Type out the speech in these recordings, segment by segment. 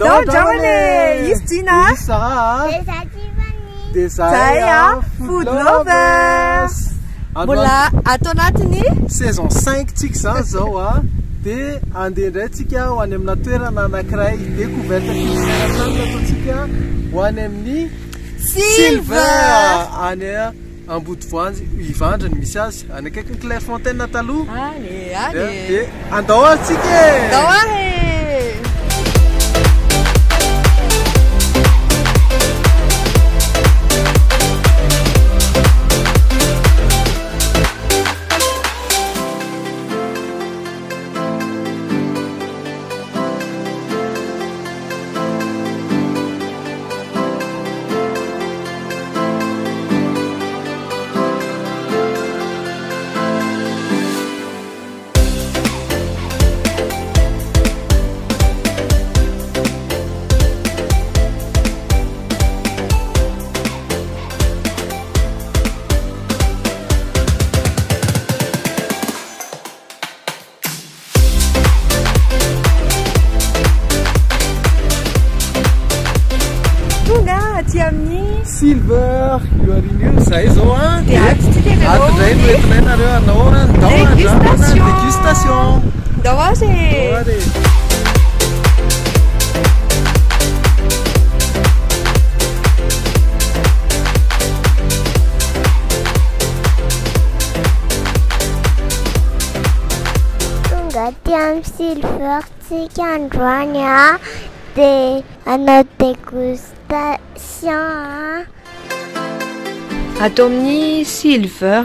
Dawane! Izy Tina! Isa! Dia Zaya Food Lovers! Mbola ato anatiny saison 5 tsika zany zao a dia andeha indray tsika ho any amina toerana anankiray découverte fisarantany ataontsika ho any amin'ny Silver any Ambodivoangy Ivandriny misy azy any akaiky Clairefontaine taloha dia andao ary tsika andao ary Silver io ariny io zay zao a dia atindray noentinay nareo anao dégustation andao ary tonga aty amin'ny Silver tsika androany a dia hanao dégustation ato amin'ny Silver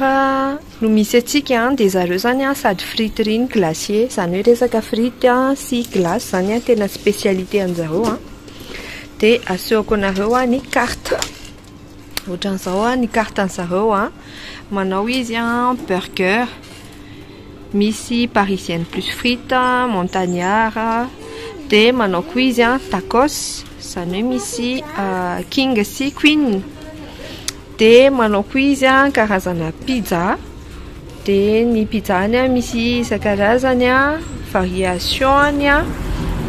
no misy atsika dia zareo zany sady friterie glacier zany hoe resaka frity sy glace zany tena spécialité anjareo dia asehoko anareo ny carte ohatran'izao ny carte an'zareo manao izy burger misy parisienne plus frite montagnard dia manao koa izy tacos zany hoe misy king sy queen dia manao koa izy karazana pizza dia ny pizza any misy isan-karazany variation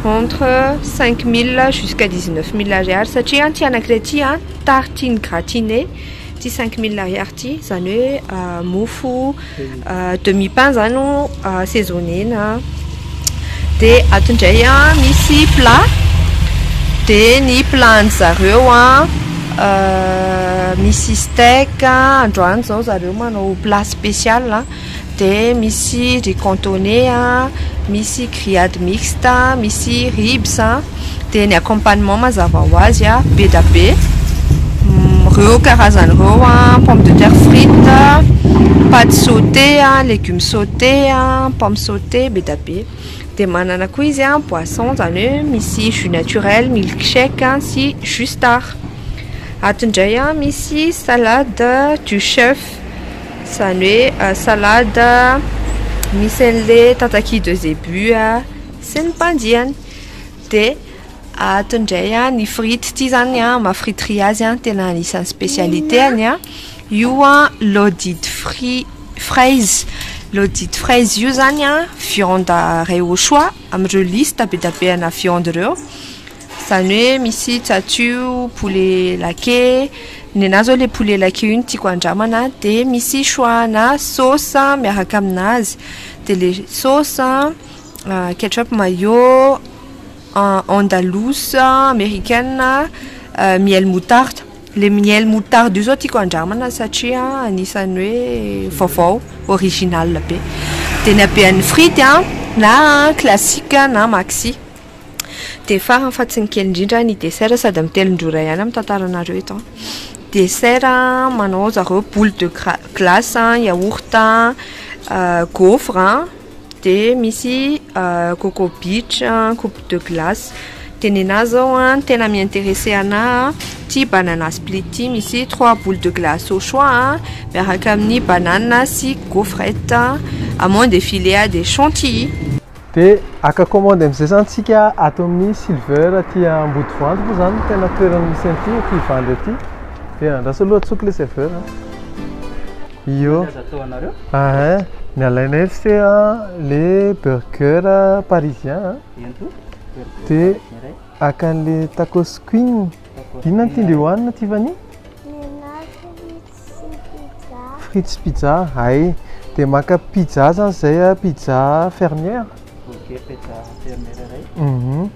entre 5 000 jusqu'à 19 000 ariary satria ty anankiray ty tartine gratinée ty 5 000 ariary ty zany hoe mofo demi-pain zany saisonnier dia atondray misy plat dia ny plat an'zareo misy steak androany zao zareo manao plat spécial dia misy riz cantonné misy grillade mixte misy ribs dia ny accompagnement mazava ho azy be da be reo karazany reo pomme de terre frite pâte sauté légumes sauté pomme sauté be da be dia manana koa izy boisson zany hoe misy jus naturel milkshake sy jus star atondray misy salade du chef zany hoe salade misy an'le tataki de zébu sy ny mpandiany dia atondray ny frite ty zany mafriterie azy tena anisan'ny spécialité any io l'audit fraise l'audit fraise io zany viande ray au choix am'ireo liste be da be ana viande reo zany hoe misy tsatio poulet laqué ny anazy zao le poulet laqué io no tiako andramana dia misy choix na sauce miaraka aminazy dia le sauce ketchup mayo andalouse américaine miel moutarde le miel moutarde io zao tiako andramana satria anisany hoe vaovao original be dia ny abean'ny frity na classique na maxi dia farany fa tsy ny kely indrindra ny dessert sady amin'ny telondrora ihany amin'ny tantaranareo eto dessert manao zareo boule de glace yaourt gaufre dia misy coco beach coupe de glace dia ny anazy zao tena miintéressé ana ty banana split ty misy 3 boules de glace au choix miaraka amin'ny banane sy gaufrette amande de filet de chantilly dia aka commande amin'izay zany tsika ato amin'ny Silver ty Ambodivoangy moa zany tena toerana misy an'ity ivandry aty dia andraso aloha tsoky le serveur io ny alainay fse le burger parisien dia akan'le tacos queen. Inona no tiandreo hohanina Tiffany? Frites pizza. Ay, dia maka pizza zany izay pizza fermière. Pizza fermière.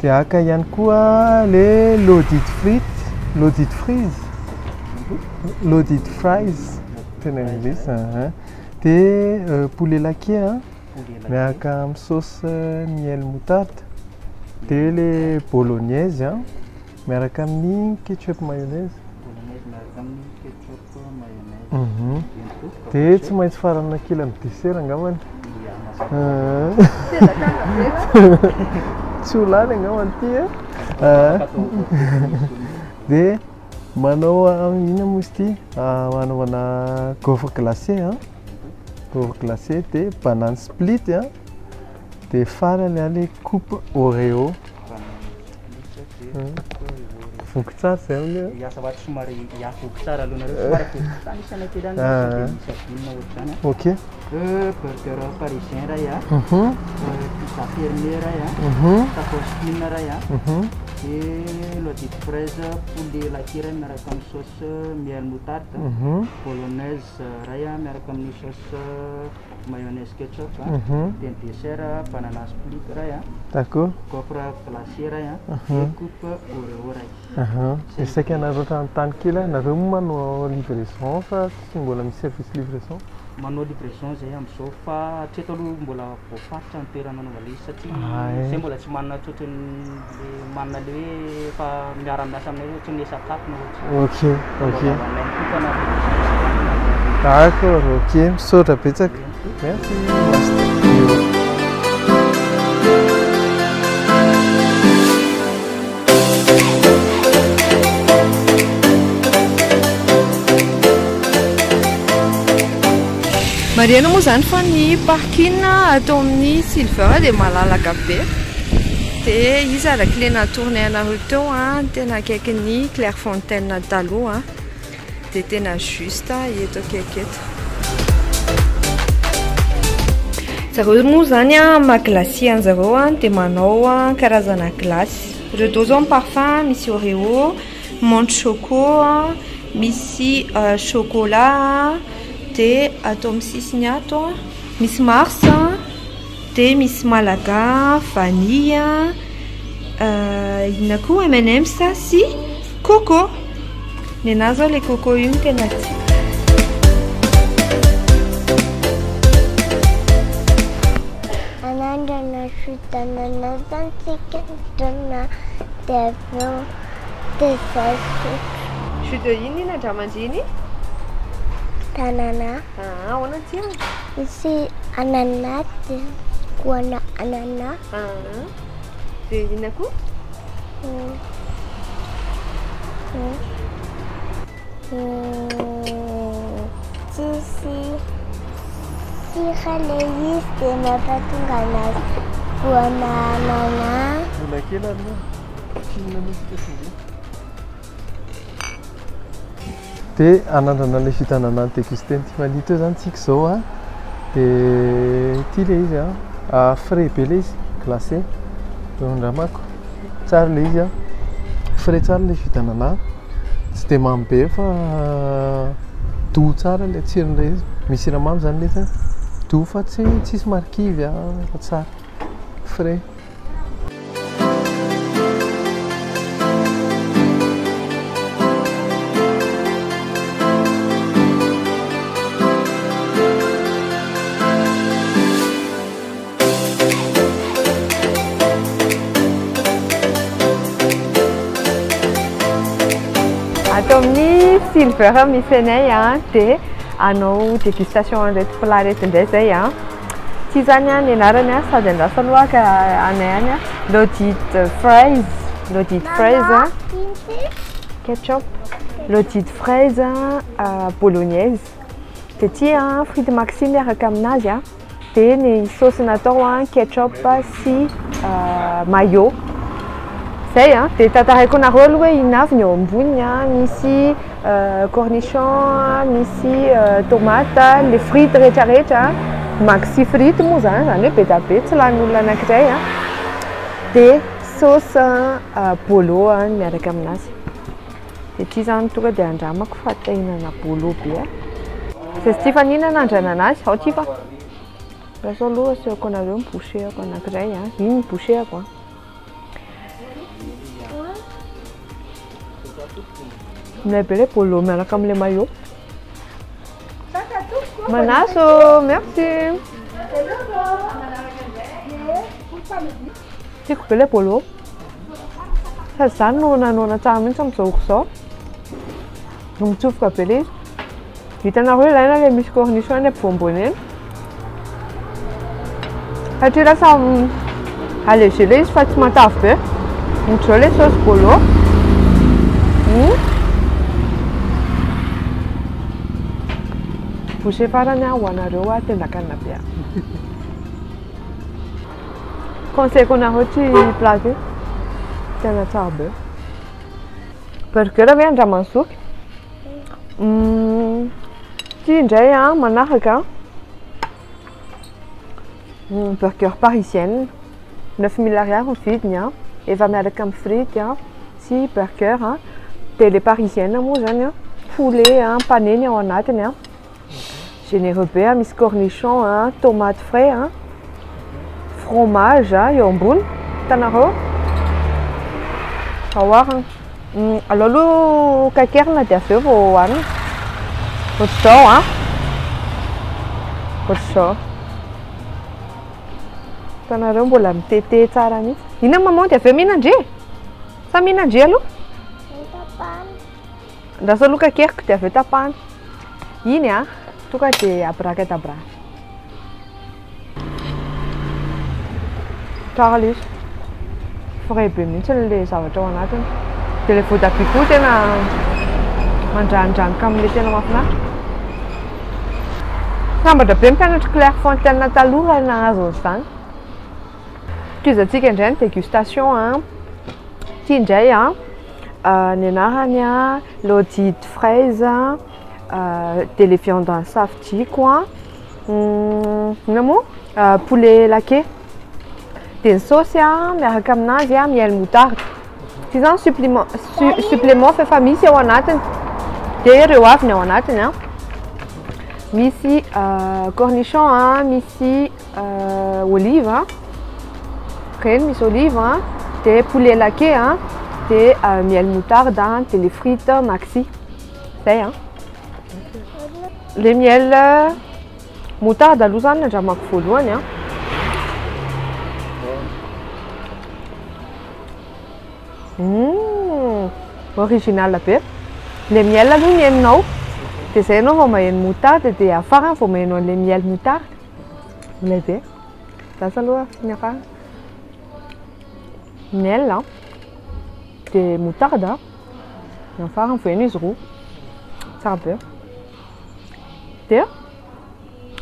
Dia aka ihany koa le loaded frites, loaded fries, loaded fries tena anglisy. Dia poulet laqué miaraka amin'ny sauce miel moutarde. Dia le bolognaise miaraka amin'ny ketchup mayonnaise. Dia tsy maintsy farana kely amin'ny dessert angambany. Tsy ho lany angambany ty dia manao ina moa izy ty manaovana gaufre glacé gaufre glacé dia banane split dia farany le coupe Oreo. Vonko tsara zay amin'io. Iasa vatra somary voky tsara alohanareo somary foky isana kely any sabina ohatrany. Ok. Burger parisien ray pizza fermière ray tacos queen ray et loaded fraise poulet laqué ray miaraka amin'ny sauce miel moutarde. Bolognaise ray miaraka amin'ny sauce mayonnaise ketchup. Dia dessert banana split ray d'accord. Gaufre glacé ray et coupe Oreo ray. Isaky anareo tany kely nareo manao livraison fa tsy mbola misy service livraison? Manao livraison zay amin'izao fa hatreto aloha mbola voafaritra ny toerana anaovana izy satria zay mbola tsy manana tsotrany manana le hoe efa miara-miasa aminay ohatry ny sakafo na ohatry. Ok. D'accord, ok. Misaotra betsaka. Merci. Mariana moa zany fa ny parking atao amin'ny Silver dia malalaka be. Dia izy araka le natourné anareo teo tena akaiky ny Clairefontaine taloha dia tena juste eto akaiky eto. Zareo moa zany maglacie anjareo dia manao karazana glace. Ireo tao zao parfum misy Oreo, menthe choco, misy chocolat. Dia atao amin'ny sisiny ato misy mars dia misy malaga, vanille, inona koa M&M's sy coco. Ny anazy zao le coco io no tena tiako. Anandrana fitanana zantsika dona dia aveo dia zay Chute de ino iny andramandriny? tanana. Ahoana ty? Misy anana dia goana anana. Dia inona koa? Tsisy sira le izy dia mampatonga anazy goana anana. Mbola kely aloha fihinana misy kesindry. Dia anandrana le fitanana ny dégusté Tiffany teo zany tsika izao dia ity le izy frais be le izy glacé ndramako tsara le izy frais tsara le fitanana tsy dia mamy be fa doux tsara le tsiron'ilay izy misy siramamy zany le doux fa tsisy marikivy fa tsara frais. Atao amin'ny Silver misy anay dia anao dégustation an'ireto plat reto indray zay Ty zany ny anarany sady andrasa lohaka anay any loaded fraise, loaded fraise ketchup, loaded fraise bolognaise. Dia ty frites maxi miaraka aminazy dia ny sauce natao ketchup sy mayo. Zay dia tantaraiko anareo aloha hoe ino avy ny eo amboniny misy cornichon, misy tomate, le frites rehetrarehetra maxi frites moa zany hoe be da be tsy lanin'olona anankiray dia sauce bolo miaraka aminazy. Dia ity zany tonga dia andramako fa te hihinana bolo be. Fa izy ity fa nihinana andrana anazy, ao ity fa. Raha zao aloha asehoko anareo miboucheko anankiray iny miboucheko. Milay be ilay bolo miaraka amin'ilay maillot. Manaso, merci. Tiako be ilay bolo. Sady izany no nanoana tsara mihitsy amin'izao izao. No mitsofoka be ilay izy. Hitanareo ilaina ilay misy cornichon eny ampovoambony eny. Satria lasa allégé ilay izy fa tsy matavy be. Ohatr'izao ilay sauce bolo. Boucher farany ho anareo tendakanina be. Conseilleko anareo ity plat ity. Tena tsara be. Burger ve andramansoky. Ity indray manaraka burger parisienne 9000 ariary ny vidiny efa miaraka amin'ny frity sy burger dia le parisienne moa zany poulet paneny ao anatiny généreux be misy cornichon tomate frais fromage eo ambony hitanareo aoarana alao aloha kakerina dia avy eo vao hohanina ohatr'izao ohatr'izao hitanareo mbola mitete tsara mihitsy. Inona maman dia avy eo mihinandre? Sa mihinandre aloha? Andraso aloha kakeriko dia avy eo tapahana. Iny tonga dia abracadabra. Tsara ilay izy. Frais be mihitsy ilay zavatra ao anatiny. Dia ilay voatabia koa tena mandranidranitra amin'ilay tena mahafinaritra. Sambatra be mpianatra Clairefontaine taloha nahazo an'izany. Toizantsika indray ny dégustation. Ity indray ny anarany l'audit fraise dia les viandes en saftiako inona moa poulet laqué. Dia ny sauce miaraka aminazy miel moutarde. Ity zany supplément fa misy ao anatiny. Dia ireo avy ny ao anatiny misy cornichon misy olive reny misy olive dia poulet laqué dia miel moutarde dia les frites maxi. Zay le miel moutarde aloha zany andramako voalohany original be. Le miel aloha ny henonao dia zay ianao vao maheno moutarde dia afara vao maheno an'ilay miel moutarde. Milay be. Lasa aloha ny afara. Miel dia moutarde ny afara vao heno izy roa. Tsara be. Dia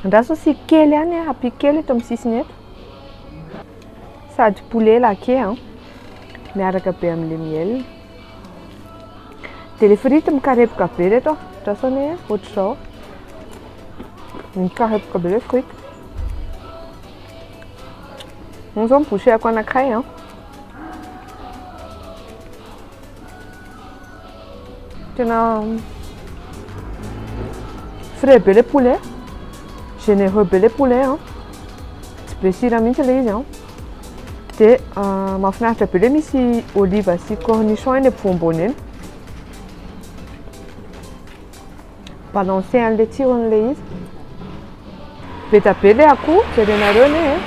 andraso asiko kely ihany apiko kely eto amin'ny sisiny eto. Sady poulet laqué miaraka be amin'ilay miel. Dia le frity mikarepoka be reto andrasany ohatr'izao. Mikarepoka be le frity. Iny zao miboucheko anankiray tena frais be le poulet, généreux be le poulet tsy be sira mihitsy ilay izy dia mahafinaritra be le misy olive sy cornichon eny ampovoambony eny. Balancé an'ilay tsiron'ilay izy. Be da be ilay akoho jerenareo anie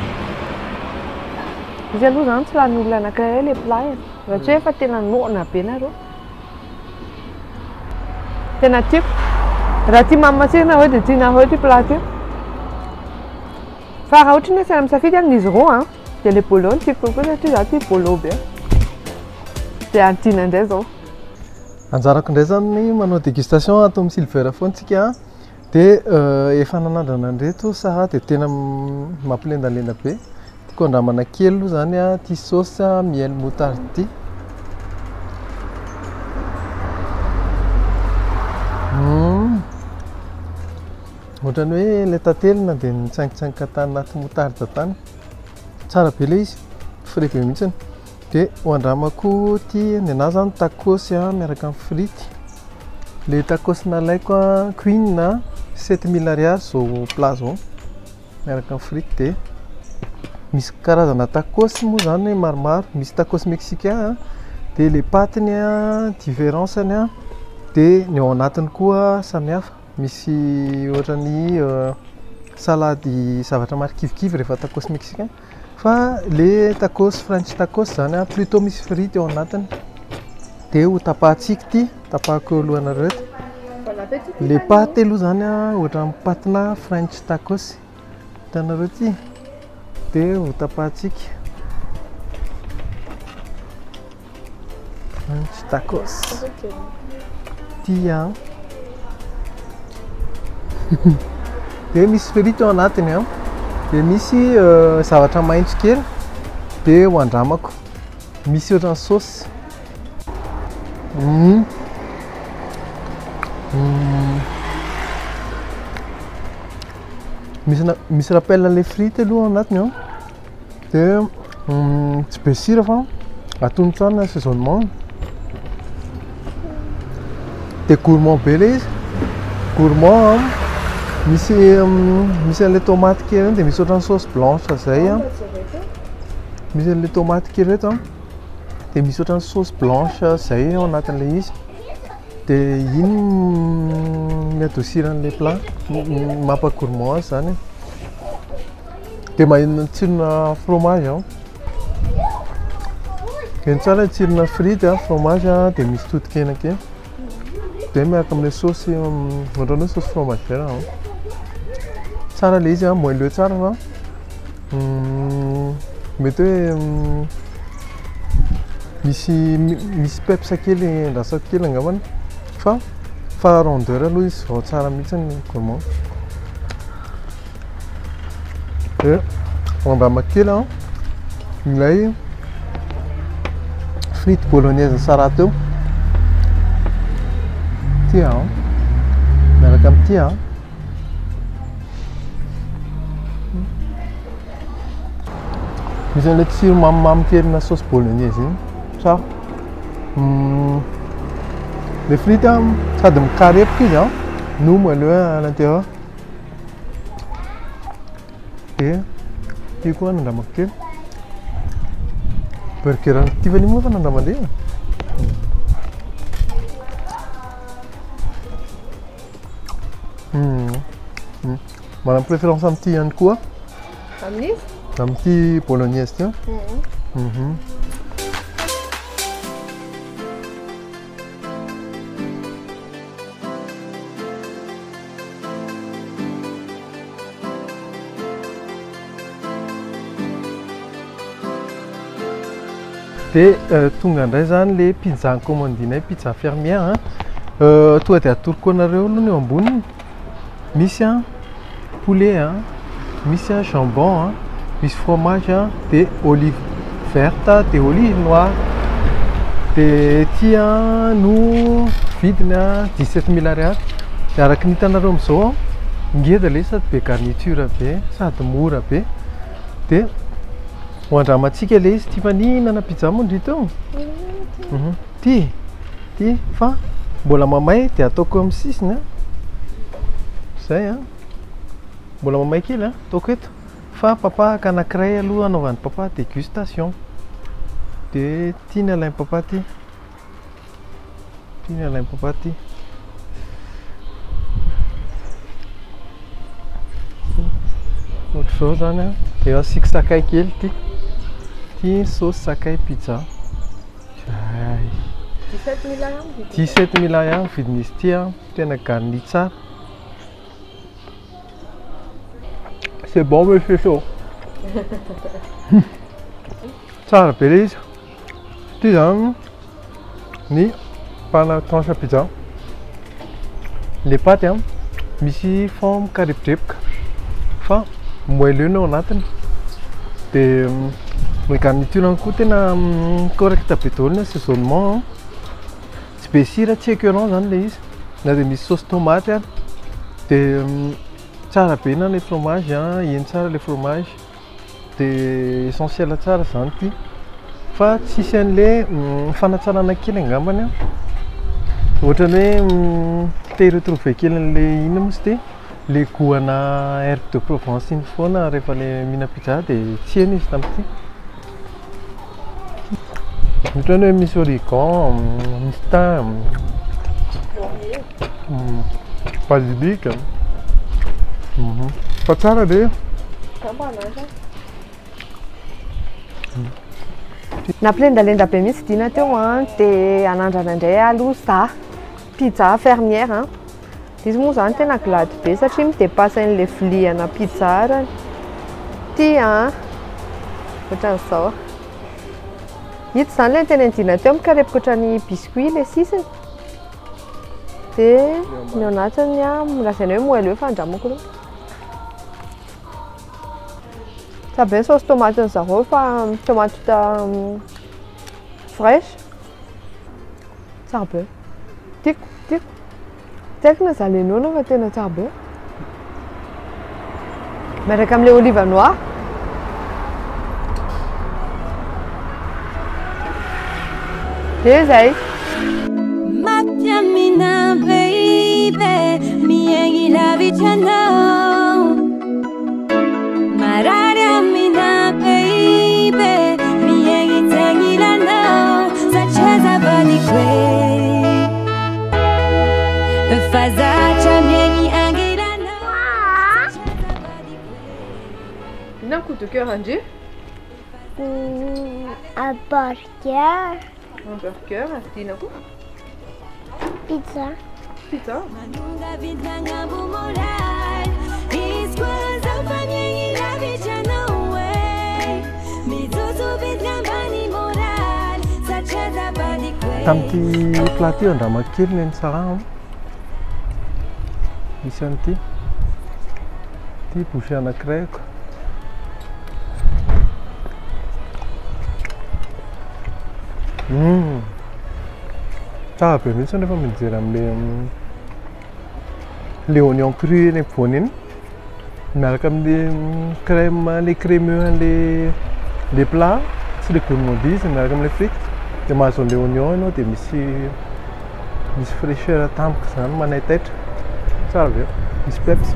izy aloha zany tsy lanin'olona anankiray ilay plat raha tsy hoe efa tena noana be nareo. Tena tiako. Raha tia mamasiro nareo dia tianareo ity plat ity. Fa raha ohatra ny hoe saina misafidy amin'izy roa dia ilay bolo no tiako kokoa satria zaho tia bolo be. Dia antiana indray zao. Anjarako indray zany manao dégustation atao amin'ny Silver foana tsika dia efa nanandrana andreto Sara dia tena mampilendalenda be. Tiako andramana kely aloha zany ity sauce miel moutarde ity. Ohatrany hoe ilay tatelina dia nitsaingitsaingika tany anaty moutarde tany. Tsara be ilay izy, frais be mihitsiny. dia hoandramako ty nenahy zany tacos miaraka amin'ny frity. Le tacos nalaiko Queen 7000 ariary zao plat zao miaraka amin'ny frity. Dia misy karazana tacos moa zany maromaro, misy tacos mexicain dia le patiny différence-ny dia ny ao anatiny koa samihafa. Misy ohatrany salady zavatra marikivokivy rehefa tacos mexicain, fa le tacos French tacos zany plutôt misy frity ao anatiny. Dia ho tapahantsika ty, tapahako eo alohanareo ty. Le paty aloha zany ohatran'ny patina French tacos, hitanareo ty. Dia ho tapahantsika French tacos ty dia misy frity ao anatiny dia misy zavatra maitso kely dia hoandramako. Misy ohatran'ny saosy. Misy rappel le frity aloha ao anatiny dia tsy be sira fa atono tsara assaisonnement. Dia gourmand be le izy, gourmand misy an'ilay tomaty kely reny dia misy ohatran'ny sauce blanche zay misy an'ilay tomaty kely reto dia misy ohatran'ny sauce blanche zay ao anatin'ilay izy. Dia iny miadosira an'ilay plat, mampa-gourmand azy zany. Dia maheno tsirona fromage dia tsara tsirona frity fromage dia misy totokena kely. Dia miaraka amin'ilay saosy ohatran'ny hoe saosy fromagère tsara le izy moelleux tsara fa mety hoe misy pepsa kely andrasako kely angambany fa rondeur aloha izy vao tsara mihitsy ny gourmand. Dia hoandramako kely ilay frity bolognaise tsara teo ty miaraka amin'ity misy an'ilay tsiro mamimamy kely na sauce bolognaise iny tsara. Le frity sady mikarepoka izy no moelleux à l'intérieur. Dia ity koa nandramako kely burger ty vanimo moa fa nandramandreny. Manana préférence amin'ity ihany koa amin'ity bolognaise ty. Dia tonga indray zany le pizza commandinay pizza fermière tonga dia atoroko anareo aloha ny eo amboniny. Misy poulet misy jambon misy fromage dia olive verte dia olive noire. Dia ty no vidiny 17 000 ariary. Dia araka ny hitanareo amin'izao ngeda le sady be garniture be sady mora be. Dia hoandramantsika le izy ty fa nihinana pizza moa ndry teo ty fa mbola mamay dia ataoko amin'ny sisiny zay mbola mamay kely ataoko eto fa papahaka anankiray aloha anaovan'ny papa dégustation. Dia tiany alain'ny papa ty, tiany alain'ny papa ty. Ohatr'izao zany dia asiako sakay kely ty. Ty sauce sakay pizza. 17 000 ariary vidin'izy ty tena garni tsara. C'est bon monsieur chaud. Tsara be le izy. Ty zany ny pana tranche pizza. Le paty misy forme kareporepoka fa moelleux ao anatiny. Dia ny garniture koa tena correct be daholo ny assaisonnement. Tsy be sira, tsy écœurant zany le izy. Na dia misy sauce tomate dia tsara be na le fromage eny tsara le fromage. Dia essentiel tsara zany ty. fa tsisy an'le fanatsarana kely angambany a ohatrany hoe te retrouver kely an'le ina moa sy de le goana herbe de Provence iny foana rehefa le mihina pizza de tsy eny izy tam'ity ohatrany hoe misy origan misy thym basilic fa tsara le nampilendalenda be mihitsy dina teo a de anandrana indray aloha za pizza fermière a izy moa zany tena glady be satria midepassa an'le viliana pizza rany ty a ohatran'izao hita zany le tena indina teo mikarepoka ohatrany biscuit le sisiny de ny anatiny a lazaina hoe moelle hoe fandramako aloha sabe sauce tomate zareo fa tomate fraîche tsara be tiako tiako na zalenona fa tena tsara be miaraka am'le olive noir de zay Matiamina baby miegi la vicino Marariamina baby miegi tangila no Sacheza badi kwe Fazacha miegi angila no Il a un coup de cœur Angie. Un burger. Un burger, Dina coup. Pizza. Pizza. Tam'ty plat ty andrama kely ny tsara misy an'ity ty bouchée anankiray ko tsara be mihitsy rehefa mijery am'le le oignon cru eny ampovoany eny miaraka am'le crème le crémeux le plat sy le gourmandise miaraka am'le frites de mahazo an'le oignon ianao de misy fraîcheur tampoka zany manaitaitra tsara be misy peps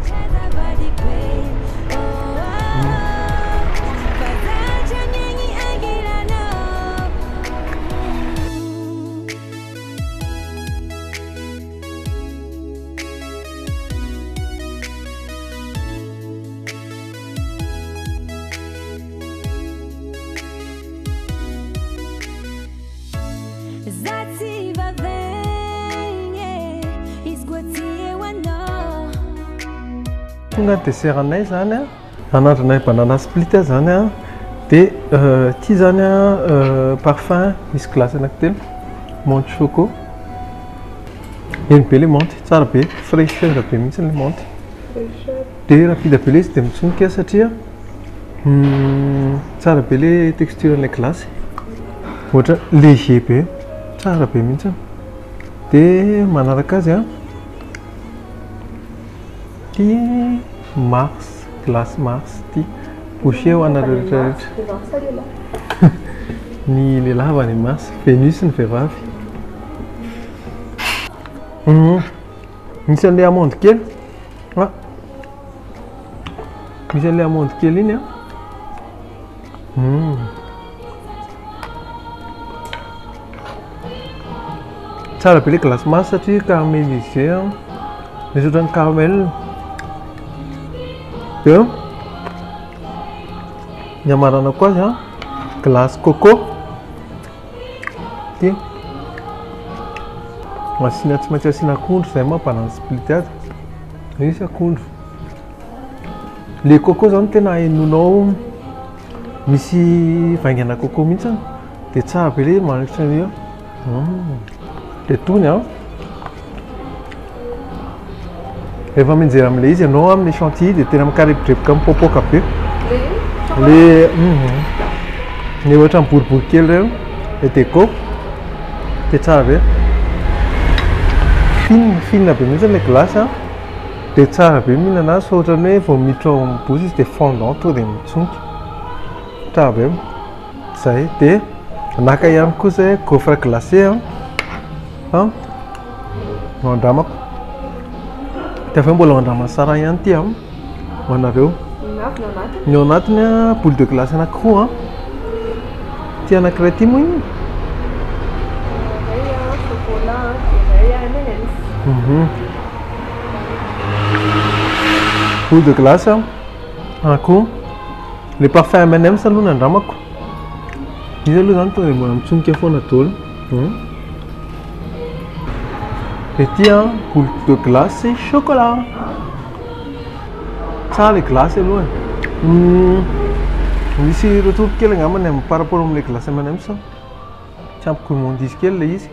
tonga dessert anay zany a anandranay banana split zany a de ty zany a parfum misy glace anankitelo menthe choco eny be le menthe tsara be fraîcheur be mihitsy le menthe de rapide be le izy de mitsonika satria tsara be le texture an'le glace ohatra léger be tsara be mihitsy de manaraka azy a ty Mars, glace Mars, ty bouchée ho ana rehetrarehetra ny lehilahy va ny Mars, Vénus ny vehivavy misy an'le amande kely misy an'le amande kely iny a tsara be le glace Mars satria caramélisé a misy ohatrany caramel de ny amarana koa azy a glace coco ty asina tsy maintsy asina akondro zay mampalany split azy misy akondro le coco zany tena henonao misy vaingana coco mihitsy de tsara be le manitra io de tony a rehefa mijery am'le izy ianao amin'ny chantilly de tena mikarepodrapoka mipopoka be le ohatra ny boribory kely reo le déco de tsara be fine be mihitsy le glace a de tsara be mihinana azy fa ohatrany hoe vao miditra ao amin'ny bouche izy de fondant to de mitsonky tsara be zay de Naka ihany koa zay gaufre glacé no andramako. Ty avy eo mbola andrama tsara ihany ty ho anareo. Ny ao anatiny boule de glace anankiroa ty anankiray ty moa igny. Boule de glace ankoho le parfum M&M's aloha nandramako. Izy aloha zany tonga de mbola mitsonika foana daholo. Ety boule de glace chocolat. Tsara le glace aloha. Misy retour kely angambany par rapport am'le glace M&M's. Tsy ampy gourmandise kely le izy.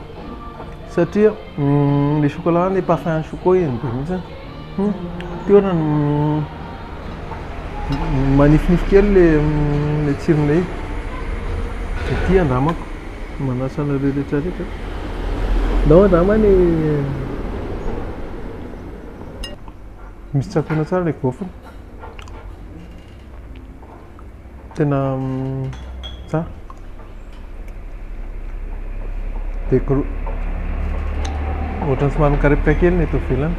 Satria le chocolat le parfum chocolat iny be mihitsy. Ty ohatra manifinify kely le tsiron'le izy. Ety andramako manasa anareo rehetrarehetra. Nao andramany misy tsakoana tsara le gaufre. Tena tsara. De ohatrany somary mikarepaka kely ny eto ivelany.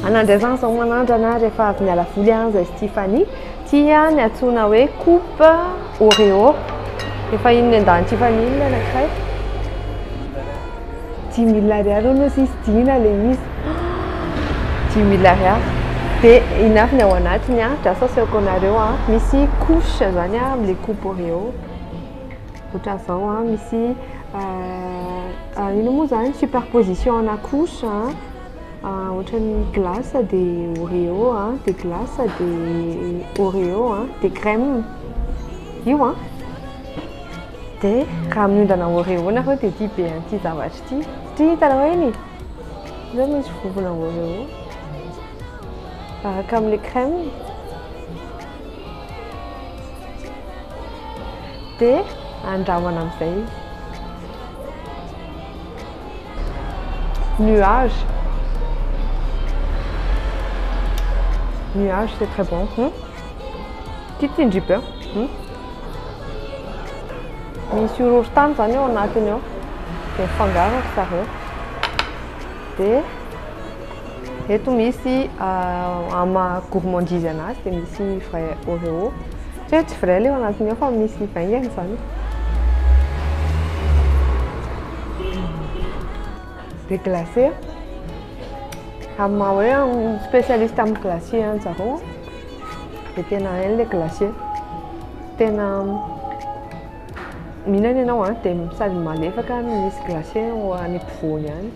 Anandraisana zao manandrana rehefa avy miala voly zay Stéphanie. Ty ny antsoina hoe coupe Oreo. Efa iny andan'ny Tiffany iny anankiray. 10 000 ariary hono izy dina le izy. 10 000 ariary. De inafy ny ao anatiny drasa aseko anareo misy couche zany am'le coupe Oreo. Ohatra zao misy ino moa zany superposition ana couche ohatrany glace de Oreo de glace de Oreo de crème io de raha minondana Oreo nareo de tia be an'ity zavatra ity. Ty hitanao eny zao misy vovona Oreo araka am'le crème de andramana am'izay izy. Nuage c'est très bon. Petite gingembre. Misy ororotany zany ao anatiny ao. De fangaro zareo. De eto misy ama gourmandise anazy de misy vrai Oreo. Tsy vrai le ao anatiny ao fa misy vaingany zany. De glacé. Amma hoe spécialiste amin'ny glacier zareo de tena hainy le glacier. Tena mihinana ianao de sady malefaka misy glacier any ampovoany any.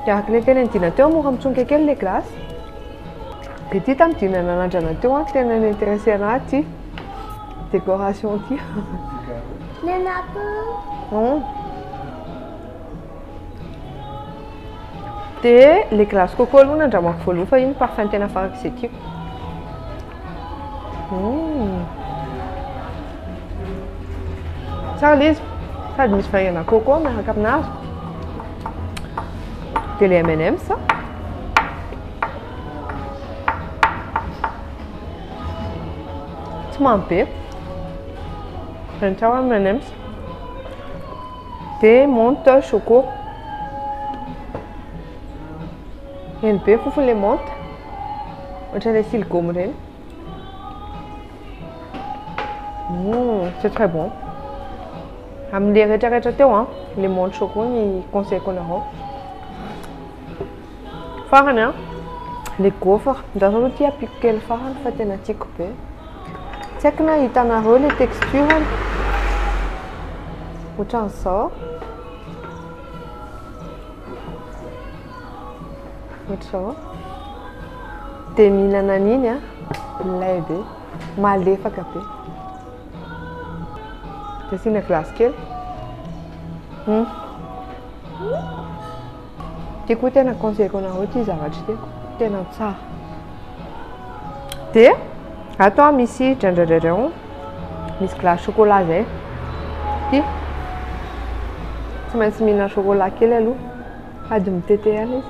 De araka le tena nidina teo mora mitsonika kely le glace. De ty tamidina nanandrana teo tena n'intéressé anahy ty décoration ty. De le glace coco aloha nandramako voaloha fa iny parfum tena farak'izay tiako. Tsara le izy sady misy vaingana coco miaraka aminazy. De le M&M's tsy mamy be zany tsara M&M's de menthe choco. Eny be fofony le menthe ohatran'le siligôme reny. C'est très bon. Am'le rehetrarehetra teo le menthe choco ny conseilleko anareo. Farany le gaufre ndraso aloha ty apiko kely farany fa tena tiako be. Tsy haiko na hitanareo le texture ohatran'izao. Ohatran'izao de mihinana an'iny milay be malefaka be. De asina glace kely. Ty koa tena conseilleko anareo ty zavatra ty tena tsara. De ato misy drandradrareo misy glace chocolat zay. Ty tsy maintsy mihinana chocolat kely aloha Ady miteteana izy.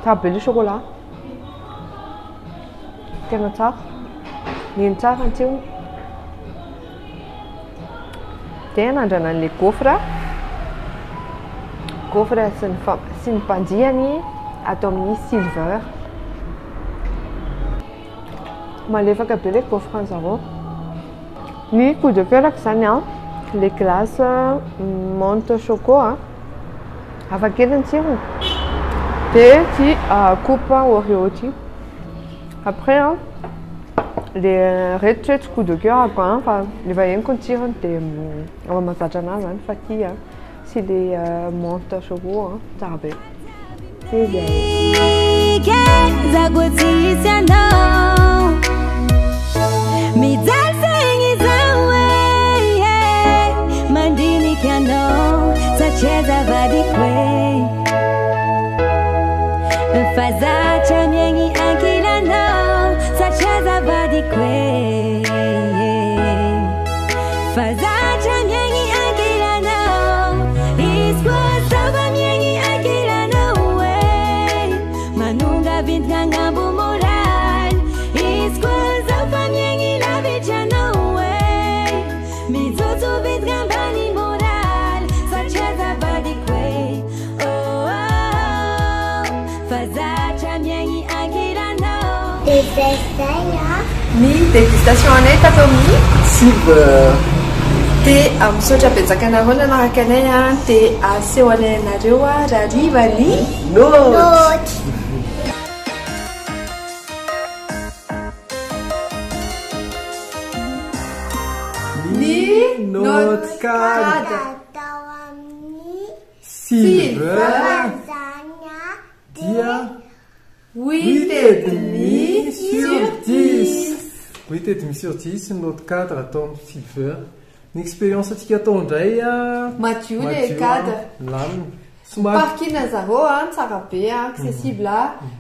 Tsara be le chocolat. Tena tsara. Niny tsara ny tsirony. Dia nandrana an'ilay gaufre. Gaufre sy ny mpandiany atao amin'ny silver. Malefaka be le gaufre an'zareo. Ny coup de cœur zany a, les glaces menthe choco hafa kely ny tsirony. Dia ty coupe Oreo ty. Après le reto coup de cœur fa efa henoko ny tsirony dia afa mahazatra anazy zany fa ty sy le menthe choco tsara be. Fazatra miegny ankilanao satria zavady kwe. Fazatra miegny ankilanao izy koa zava miegny ankilanao manonga vintana agnambo moraly izy koa zava miegny lavitranao mijotso vintana ambany moraly satria zavady kwe. Ny dégustation anay tato amin'ny silver. Dia misaotra betsaka anareo nanaraka anay dia aseho anay anareo raha riva ny Note. ny Note card. Atao amin'ny Silver. lazagna Dia 8,5 sur 10. 8,5 sur 10 notre cadre atao amin'ny silver. Ny expérience atsika atao indray Madio le cadre. Lamina. Somary Parkina zareo tsara be accessible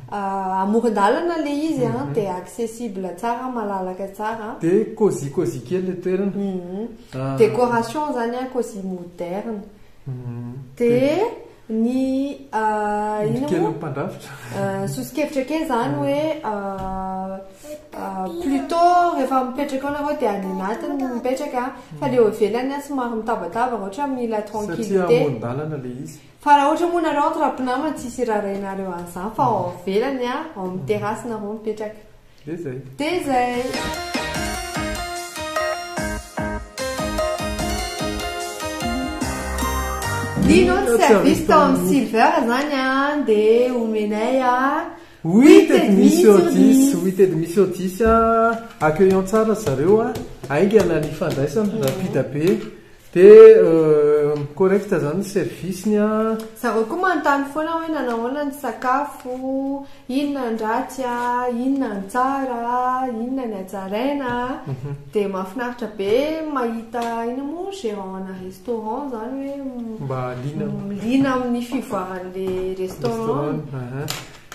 amoron-dalana le izy dia accessible tsara malalaka tsara. dia cosy kely le toerana. Décoration zany cosy moderne. Dia ny kely mpandrafitra. sosikevitra kely zany hoe plutôt rehefa mipetraka ao nareo dia any anatiny mipetraka fa le eo ivelany somary mitabataba ohatra mila Satria tranquillité. amoron-dalana le izy. Fa raha ohatra moa nareo entre mpinamana tsisy raha rainareo an'izany fa ao ivelany ao amin'ny terasy nareo mipetraka. Dia zay. Dia zay. Ny notre service tao amin'ny silver zany dia omenay 8,5 sur 10. 8,5 sur 10 accueillant tsara zareo aingana ny fandraisana rapide be. Dia correct zany service-ny zareo koa manontany foana hoe nanahoana ny sakafo, inona ny ratsy inona ny tsara, inona ny hatsaraina. Dia mahafinaritra be mahita ina moa gérant ana restaurant zany hoe mba lina amin'ny fivoaran'le restaurant.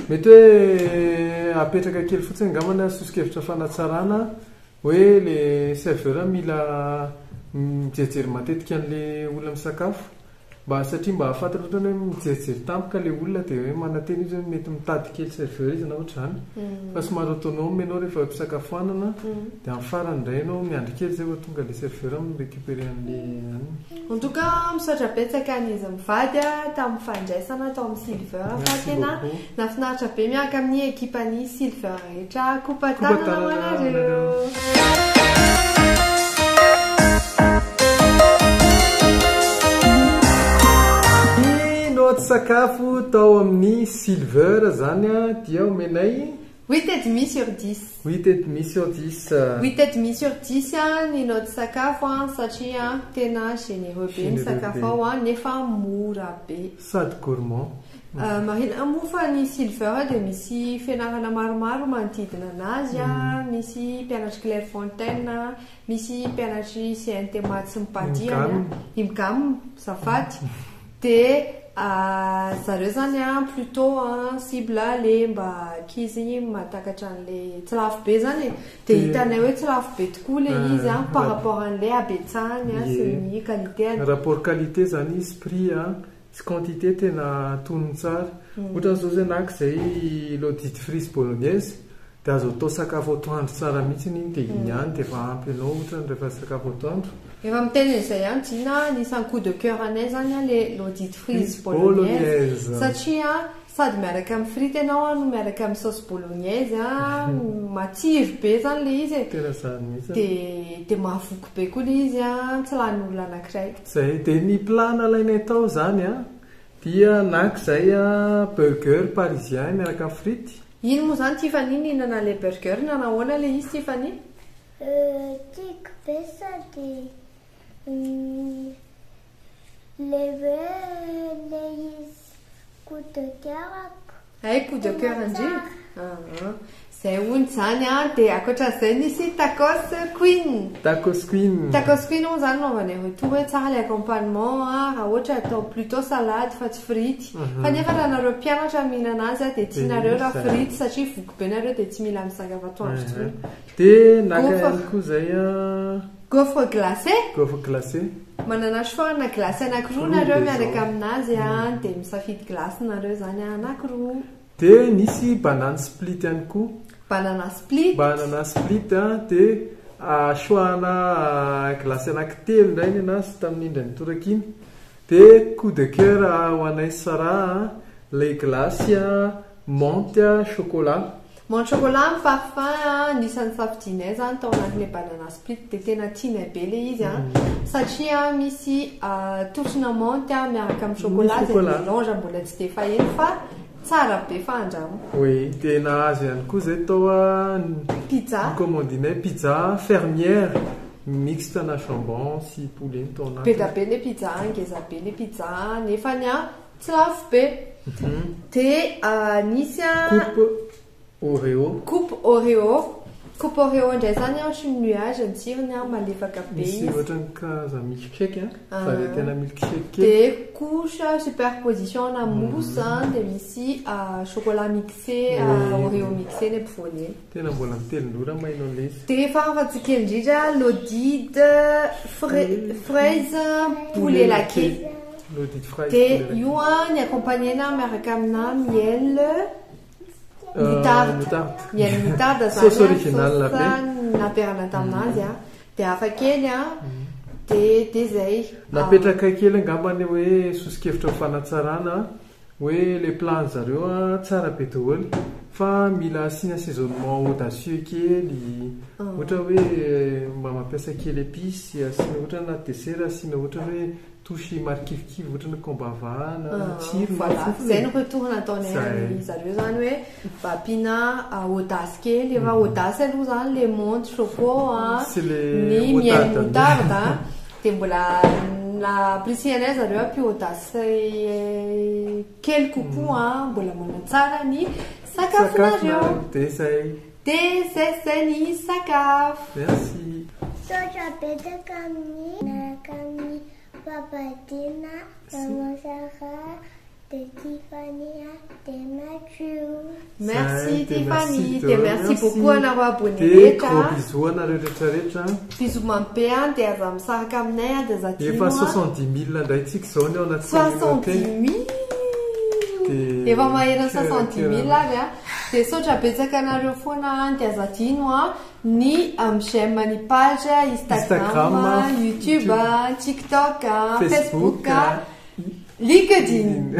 Mety hoe apetraka kely fotsiny ngamana sosikevitra fanatsarana hoe le serveur mila mijery matetika an'le olona misakafo satria mba ahafantaratra ohatrany hoe mijery tampoka le olona dia hoe mananteny izy hoe mety mitady kely serveur izy na ohatra zany fa somary autonome ianao rehefa mpisakafoanana dia amin'ny farany indray ianao miandry kely zay vao tonga le serveur mirécupérer an'le En tout cas misaotra betsaka n'izy mivady tamin'ny fandraisana tao amin'ny silver fa tena nafinaritra be miaraka amin'ny ekipan'ny silver rehetra kopatanana ho anareo. sakafo tao amin'ny silver zany dia omenay 8,5 sur 10. 8,5 sur 10. 8,5 sur 10 ny notre sakafo satria tena généreux be ny sakafo ao nefa mora be. Sady gourmand. Marina mofa ny silver dia misy fianarana maromaro manodidina anazy misy mpianatry Clairefontaine, misy mpianatry CNT Maths sy Mpadina, Imgam, Safady. Dia zareo zany a plutôt cible le mba ankizy mahatakatra an'le tsy lafo be zany e de hitanay hoe tsy lafo be tokoa le izy a par rapport an'le abetsahany a sy ny qualité rapport qualité zany izy prix sy quantité tena tonony tsara ohatran'izao zay nak'izay l'audit frise bolognaise de azo atao sakafo atoandro tsara mihitsy iny de iny any de efa ampy anao ohatrany rehefa sakafo atoandro efa miteny izay ihany dzina nisan'ny coup de cœur anay zany a le l'audit frise bolognaise satria sady miaraka amin'ny frity ianao no miaraka amin'ny sauce bolognaise matsiro be zany le izy tena zany mihitsy de mahavoky be koa le izy tsy lan'olona anankiray zay de ny plat nalainay tao zany dia nak'izay burger parisien miaraka amin'ny frity ino moa zany Tiffany nihinana le burger nanahoana le izy Tiffany tiako be sady le izy coup de cœur ay coup de cœur indrindra zay hony zany de akoatran'izay nisy tacos queen moa zany naovanay retour hoe tsara le accompagnement raha ohatra atao plutôt salade fa tsy frity fa nefa raha nareo mpianatra mihinana azy de tianareo raha frity satria voky be nareo de tsy mila misakafo atoandro tsony de naka koa zay gaufre glacé manana choix-na glacé anankiroa nareo miaraka aminazy de misafidy glace nareo zany anankiroa de nisy banane split ihany koa banana split de choix-na glacé anankitelo indray ny anazy tamin'indray nitorakiny de coup de cœur ho anay sara le glace menthe chocolat amin'ny parfum nisan'ny safidinay zany tao anatin'le banana split de tena tianay be le izy satria misy torsina menthe miaraka amin'ny chocolat zay mélange mbola tsy de faheno fa tsara be fa andramo oui de nahazo ihany koa zay tao pizza commandinay pizza fermière mixte na jambon sy poulet tao anaty be da be le pizza ngeza be le pizza nefany tsy lafo be de nisy coupe Oreo indray zany sy nuage ny tsirony malefaka be izy ohatrany karazana milkshake tena milkshake de couche superposition na mousse de misy chocolat mixé Oreo mixé ny ampovoany tena mbola mitelindora maino an'le izy de farafatsika indrindra l'audit fraise poulet laqué de io ny accompagnena miaraka amina miel moutarde sauce originale naperana taminazy de afakely de zay napetraka kely angambany hoe sosikevitra fanatsarana hoe le plan zareo tsara be daholo fa mila asina assaisonnement audacieux kely ohatra hoe mba mampiasa kely épice asina ohatra na dessert asina ohatra hoe touche markivikivy ohatra na kombavana tsiro zay no retour nataonay zareo zany hoe mba ampina audace kely efa audace aloha zany le menthe choco ny miel moutarde de mbola naprisianay zareo ampio audace kely kokoa mbola manatsara ny sakafonareo de zay ny sakafo merci sotra betaka amin'ny Papatina, Maman Sarah, de Tiffany, de Mathieu. Merci Tiffany, de merci beaucoup anareo abonné gros bisous anareo rehetrarehetra bisous mampe de aza misaraka aminay de za efa 70 000 ndray tsika zao ny ao anaty 70 000 efa maherana 70 000 avy de sotra betsaka anareo foana de aza tino ny j'aime ny page Instagram, YouTube, TikTok, Facebook, LinkedIn.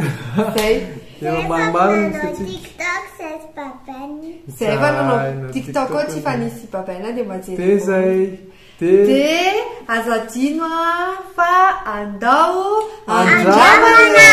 TikTok c'est papany. C'est pas non TikTok Tiffany si papany de majery. De azatino fa andao andramana.